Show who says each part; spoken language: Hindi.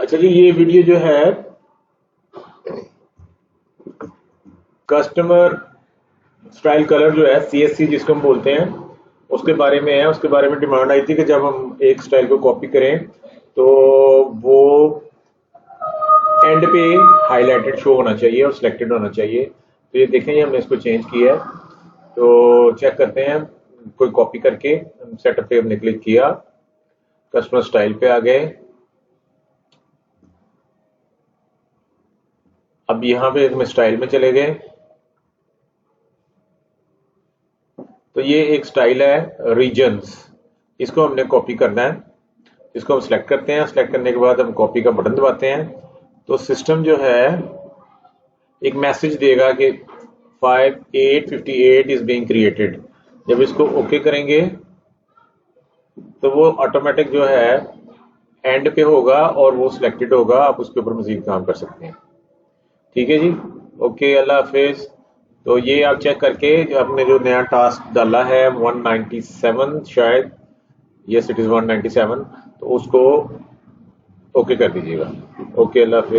Speaker 1: अच्छा जी, ये वीडियो जो है कस्टमर स्टाइल कलर जो है CSC जिसको हम बोलते हैं उसके बारे में है। उसके बारे में डिमांड आई थी कि जब हम एक स्टाइल को कॉपी करें तो वो एंड पे हाईलाइटेड शो होना चाहिए और सिलेक्टेड होना चाहिए। तो ये देखें, ये हमने इसको चेंज किया है। तो चेक करते हैं, कोई कॉपी करके सेटअप पे हमने क्लिक किया, कस्टमर स्टाइल पे आ गए। अब यहाँ पे हम स्टाइल में चले गए। तो ये एक स्टाइल है रीजन्स, इसको हमने कॉपी करना है। इसको हम सिलेक्ट करते हैं, सिलेक्ट करने के बाद हम कॉपी का बटन दबाते हैं। तो सिस्टम जो है एक मैसेज देगा कि 5858 इज बीइंग क्रिएटेड। जब इसको ओके करेंगे तो वो ऑटोमेटिक जो है एंड पे होगा और वो सिलेक्टेड होगा। आप उसके ऊपर मजीद काम कर सकते हैं। ठीक है जी, ओके, अल्लाह हाफिज। तो ये आप चेक करके जो आपने जो नया टास्क डाला है 197 शायद, यस इट इज 197, तो उसको ओके कर दीजिएगा। ओके, अल्लाह हाफिज।